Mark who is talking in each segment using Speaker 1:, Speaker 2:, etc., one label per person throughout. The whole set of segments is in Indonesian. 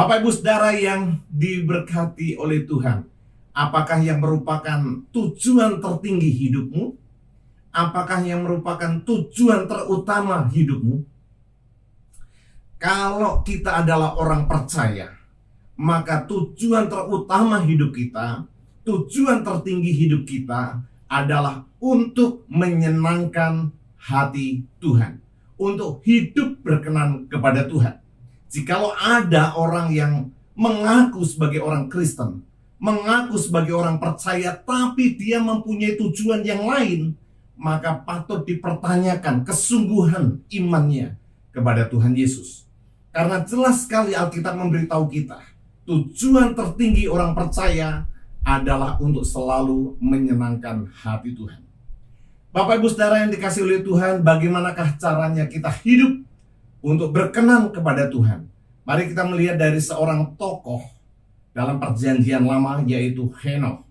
Speaker 1: Bapak Ibu Saudara yang diberkati oleh Tuhan, apakah yang merupakan tujuan tertinggi hidupmu? Apakah yang merupakan tujuan terutama hidupmu? Kalau kita adalah orang percaya, maka tujuan terutama hidup kita, tujuan tertinggi hidup kita adalah untuk menyenangkan hati Tuhan, untuk hidup berkenan kepada Tuhan. Jikalau ada orang yang mengaku sebagai orang Kristen, mengaku sebagai orang percaya, tapi dia mempunyai tujuan yang lain, maka patut dipertanyakan kesungguhan imannya kepada Tuhan Yesus. Karena jelas sekali Alkitab memberitahu kita, tujuan tertinggi orang percaya adalah untuk selalu menyenangkan hati Tuhan. Bapak Ibu Saudara yang dikasihi oleh Tuhan, bagaimanakah caranya kita hidup untuk berkenan kepada Tuhan? Mari kita melihat dari seorang tokoh dalam perjanjian lama, yaitu Henokh.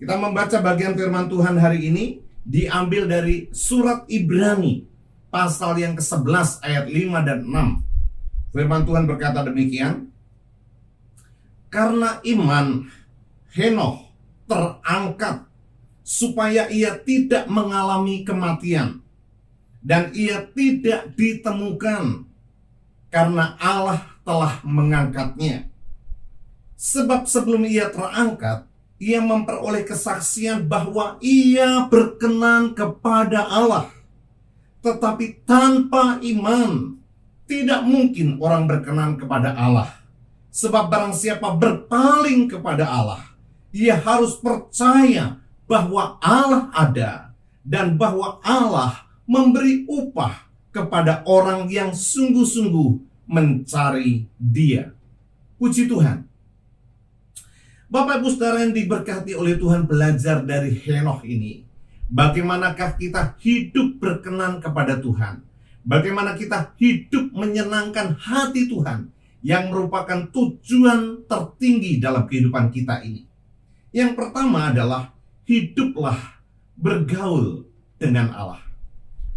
Speaker 1: Kita membaca bagian firman Tuhan hari ini, diambil dari surat Ibrani pasal yang ke-11 ayat 5 dan 6. Firman Tuhan berkata demikian, karena iman Henokh terangkat supaya ia tidak mengalami kematian, dan ia tidak ditemukan karena Allah telah mengangkatnya. Sebab sebelum ia terangkat, ia memperoleh kesaksian bahwa ia berkenan kepada Allah. Tetapi tanpa iman, tidak mungkin orang berkenan kepada Allah. Sebab barang siapa berpaling kepada Allah, ia harus percaya bahwa Allah ada dan bahwa Allah memberi upah kepada orang yang sungguh-sungguh mencari Dia. Puji Tuhan. Bapak Ibu Saudara yang diberkati oleh Tuhan, belajar dari Henokh ini, bagaimanakah kita hidup berkenan kepada Tuhan, bagaimana kita hidup menyenangkan hati Tuhan, yang merupakan tujuan tertinggi dalam kehidupan kita ini. Yang pertama adalah hiduplah bergaul dengan Allah.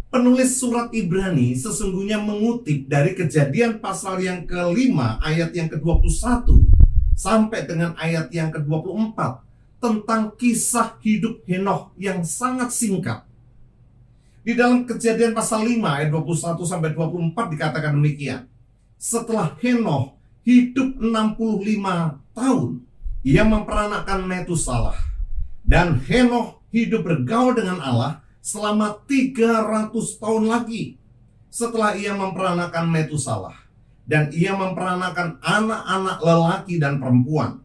Speaker 1: Penulis surat Ibrani sesungguhnya mengutip dari Kejadian pasal yang ke-5 ayat yang ke-21 sampai dengan ayat yang ke-24 tentang kisah hidup Henokh yang sangat singkat. Di dalam Kejadian pasal 5 ayat 21 sampai 24 dikatakan demikian. Setelah Henokh hidup 65 tahun, ia memperanakan Metusalah. Dan Henokh hidup bergaul dengan Allah selama 300 tahun lagi setelah ia memperanakan Metusalah, dan ia memperanakan anak-anak lelaki dan perempuan.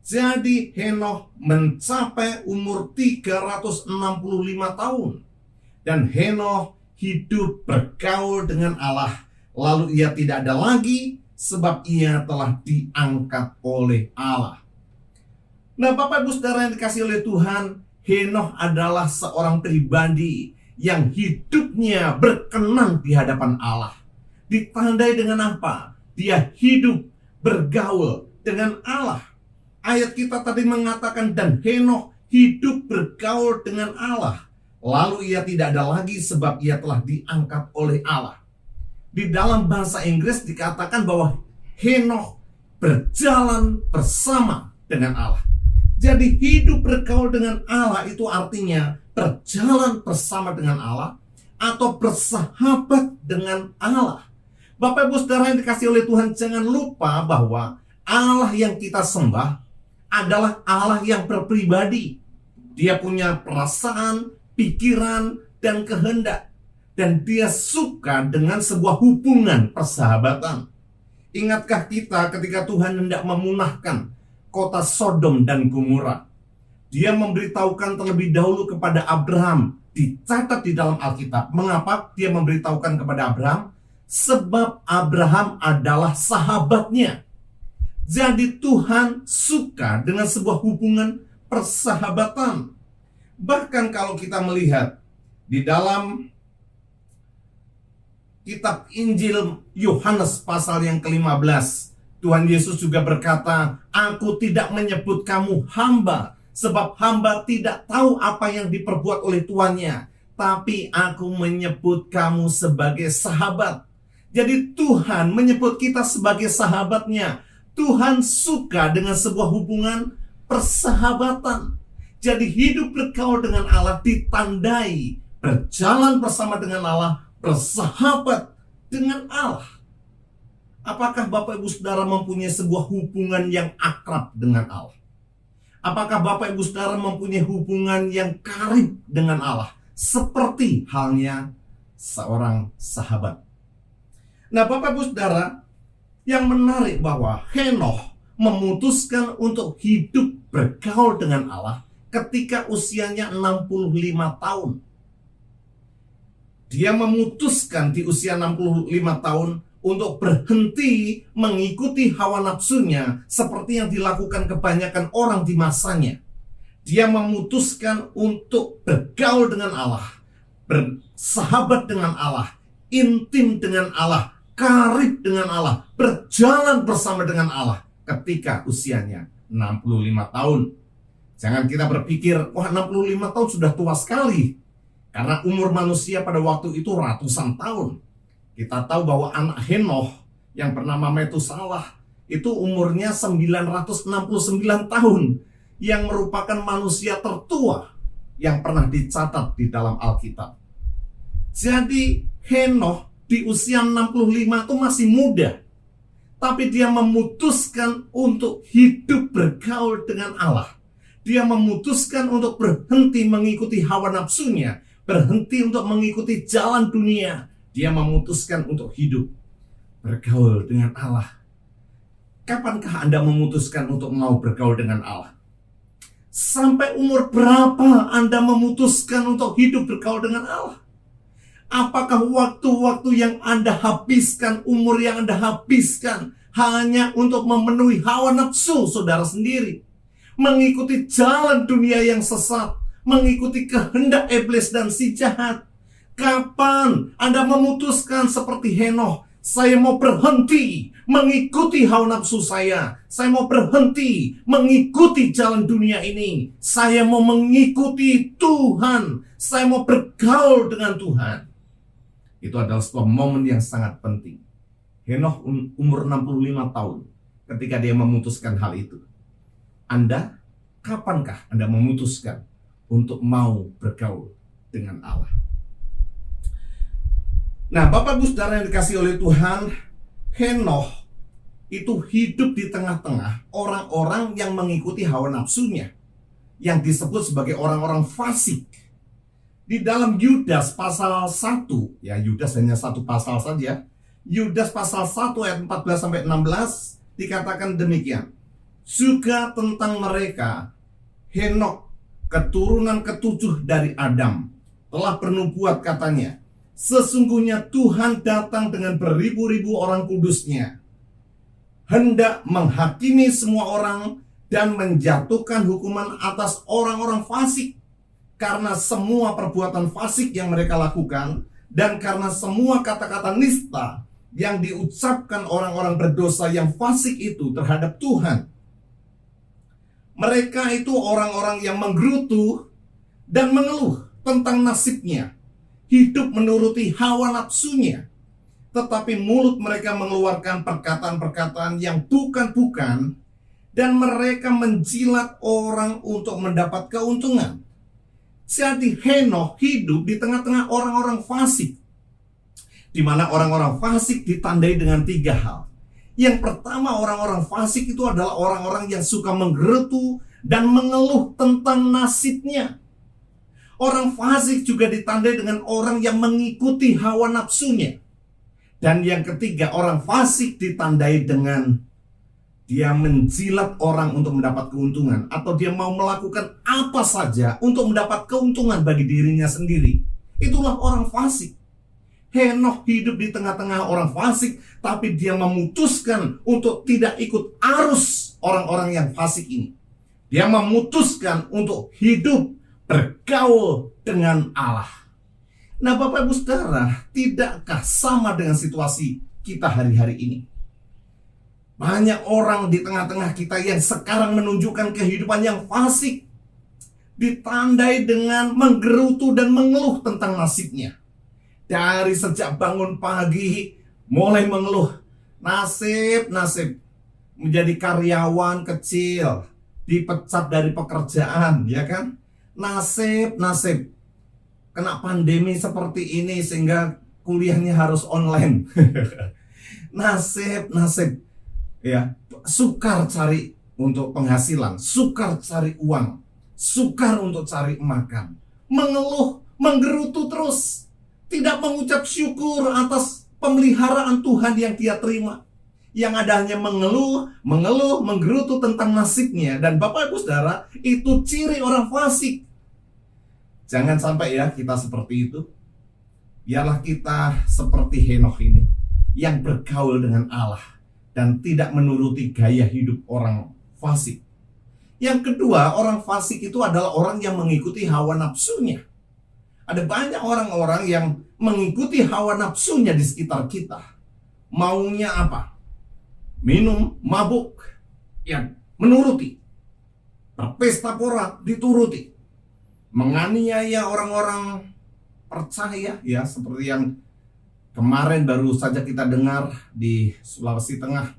Speaker 1: Jadi Henokh mencapai umur 365 tahun, dan Henokh hidup bergaul dengan Allah. Lalu ia tidak ada lagi sebab ia telah diangkat oleh Allah. Nah, Bapak Ibu Saudara yang dikasihi oleh Tuhan, Henokh adalah seorang pribadi yang hidupnya berkenan di hadapan Allah. Ditandai dengan apa? Dia hidup bergaul dengan Allah. Ayat kita tadi mengatakan, dan Henokh hidup bergaul dengan Allah. Lalu ia tidak ada lagi sebab ia telah diangkat oleh Allah. Di dalam bahasa Inggris dikatakan bahwa Henokh berjalan bersama dengan Allah. Jadi hidup bergaul dengan Allah itu artinya berjalan bersama dengan Allah atau bersahabat dengan Allah. Bapak Ibu Saudara yang dikasihi oleh Tuhan, jangan lupa bahwa Allah yang kita sembah adalah Allah yang berpribadi. Dia punya perasaan, pikiran, dan kehendak. Dan dia suka dengan sebuah hubungan persahabatan. Ingatkah kita ketika Tuhan hendak memunahkan kota Sodom dan Gomora? Dia memberitahukan terlebih dahulu kepada Abraham. Dicatat di dalam Alkitab. Mengapa dia memberitahukan kepada Abraham? Sebab Abraham adalah sahabatnya. Jadi Tuhan suka dengan sebuah hubungan persahabatan. Bahkan kalau kita melihat di dalam kitab Injil Yohanes pasal yang ke-15, Tuhan Yesus juga berkata, aku tidak menyebut kamu hamba, sebab hamba tidak tahu apa yang diperbuat oleh tuannya, tapi aku menyebut kamu sebagai sahabat. Jadi Tuhan menyebut kita sebagai sahabatnya, Tuhan suka dengan sebuah hubungan persahabatan. Jadi hidup bergaul dengan Allah ditandai berjalan bersama dengan Allah, bersahabat dengan Allah. Apakah Bapak Ibu Saudara mempunyai sebuah hubungan yang akrab dengan Allah? Apakah Bapak Ibu Saudara mempunyai hubungan yang karib dengan Allah? Seperti halnya seorang sahabat. Nah, Bapak Ibu Saudara, yang menarik bahwa Henokh memutuskan untuk hidup bergaul dengan Allah ketika usianya 65 tahun. Dia memutuskan di usia 65 tahun untuk berhenti mengikuti hawa nafsunya seperti yang dilakukan kebanyakan orang di masanya. Dia memutuskan untuk bergaul dengan Allah, bersahabat dengan Allah, intim dengan Allah, karib dengan Allah, berjalan bersama dengan Allah ketika usianya 65 tahun. Jangan kita berpikir, wah 65 tahun sudah tua sekali. Karena umur manusia pada waktu itu ratusan tahun. Kita tahu bahwa anak Henokh yang bernama Metusalah itu umurnya 969 tahun, yang merupakan manusia tertua yang pernah dicatat di dalam Alkitab. Jadi Henokh di usia 65 itu masih muda, tapi dia memutuskan untuk hidup bergaul dengan Allah. Dia memutuskan untuk berhenti mengikuti hawa nafsunya, berhenti untuk mengikuti jalan dunia. Dia memutuskan untuk hidup bergaul dengan Allah. Kapankah Anda memutuskan untuk mau bergaul dengan Allah? Sampai umur berapa Anda memutuskan untuk hidup bergaul dengan Allah? Apakah waktu-waktu yang Anda habiskan, umur yang Anda habiskan hanya untuk memenuhi hawa nafsu saudara sendiri, mengikuti jalan dunia yang sesat, mengikuti kehendak iblis dan si jahat? Kapan Anda memutuskan seperti Henokh, saya mau berhenti mengikuti hawa nafsu saya mau berhenti mengikuti jalan dunia ini, saya mau mengikuti Tuhan, saya mau bergaul dengan Tuhan? Itu adalah sebuah momen yang sangat penting. Henokh umur 65 tahun ketika dia memutuskan hal itu. Anda, kapankah Anda memutuskan untuk mau bergaul dengan Allah? Nah, Bapak Ibu Saudara yang dikasihi oleh Tuhan, Henokh itu hidup di tengah-tengah orang-orang yang mengikuti hawa nafsunya, yang disebut sebagai orang-orang fasik. Di dalam Yudas pasal 1, ya Yudas hanya satu pasal saja, Yudas pasal 1 ayat 14-16 dikatakan demikian. Juga tentang mereka, Henokh, keturunan ketujuh dari Adam, telah bernubuat katanya, sesungguhnya Tuhan datang dengan beribu-ribu orang kudusnya, hendak menghakimi semua orang dan menjatuhkan hukuman atas orang-orang fasik, karena semua perbuatan fasik yang mereka lakukan, dan karena semua kata-kata nista yang diucapkan orang-orang berdosa yang fasik itu terhadap Tuhan. Mereka itu orang-orang yang menggerutu dan mengeluh tentang nasibnya, hidup menuruti hawa nafsunya, tetapi mulut mereka mengeluarkan perkataan-perkataan yang bukan-bukan, dan mereka menjilat orang untuk mendapat keuntungan. Jadi Henokh hidup di tengah-tengah orang-orang fasik, di mana orang-orang fasik ditandai dengan 3 hal. Yang pertama, orang-orang fasik itu adalah orang-orang yang suka menggerutu dan mengeluh tentang nasibnya. Orang fasik juga ditandai dengan orang yang mengikuti hawa nafsunya. Dan yang ketiga, orang fasik ditandai dengan dia menjilat orang untuk mendapat keuntungan, atau dia mau melakukan apa saja untuk mendapat keuntungan bagi dirinya sendiri. Itulah orang fasik. Henokh hidup di tengah-tengah orang fasik, tapi dia memutuskan untuk tidak ikut arus orang-orang yang fasik ini. Dia memutuskan untuk hidup bergaul dengan Allah. Nah, Bapak Ibu Saudara, tidakkah sama dengan situasi kita hari-hari ini? Banyak orang di tengah-tengah kita yang sekarang menunjukkan kehidupan yang fasik, ditandai dengan menggerutu dan mengeluh tentang nasibnya. Dari sejak bangun pagi mulai mengeluh, nasib. menjadi karyawan kecil, dipecat dari pekerjaan, ya kan? Nasib kena pandemi seperti ini sehingga kuliahnya harus online. Nasib ya, sukar cari untuk penghasilan, sukar cari uang, sukar untuk cari makan, mengeluh, menggerutu terus, tidak mengucap syukur atas pemeliharaan Tuhan yang dia terima. Yang ada hanya mengeluh, menggerutu tentang nasibnya. Dan Bapak Ibu Saudara, itu ciri orang fasik. Jangan sampai ya kita seperti itu. Biarlah kita seperti Henokh ini, yang bergaul dengan Allah dan tidak menuruti gaya hidup orang fasik. Yang kedua, orang fasik itu adalah orang yang mengikuti hawa nafsunya. Ada banyak orang-orang yang mengikuti hawa nafsunya di sekitar kita. Maunya apa? Minum, mabuk, ya menuruti. Berpesta pora, dituruti. Menganiaya orang-orang percaya, ya seperti yang kemarin baru saja kita dengar di Sulawesi Tengah.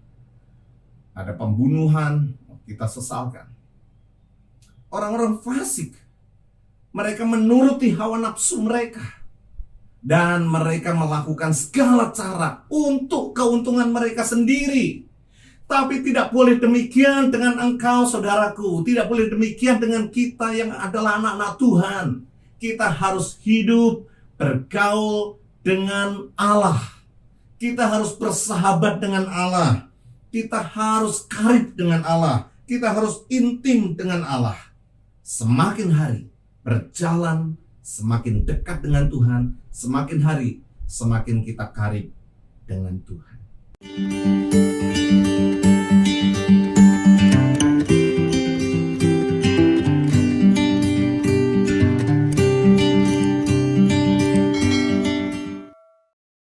Speaker 1: Ada pembunuhan, kita sesalkan. Orang-orang fasik, mereka menuruti hawa nafsu mereka. Dan mereka melakukan segala cara untuk keuntungan mereka sendiri. Tapi tidak boleh demikian dengan engkau, saudaraku. Tidak boleh demikian dengan kita yang adalah anak-anak Tuhan. Kita harus hidup, bergaul dengan Allah. Kita harus bersahabat dengan Allah. Kita harus karib dengan Allah. Kita harus intim dengan Allah. Semakin hari berjalan, semakin dekat dengan Tuhan. Semakin hari, semakin kita karib dengan Tuhan.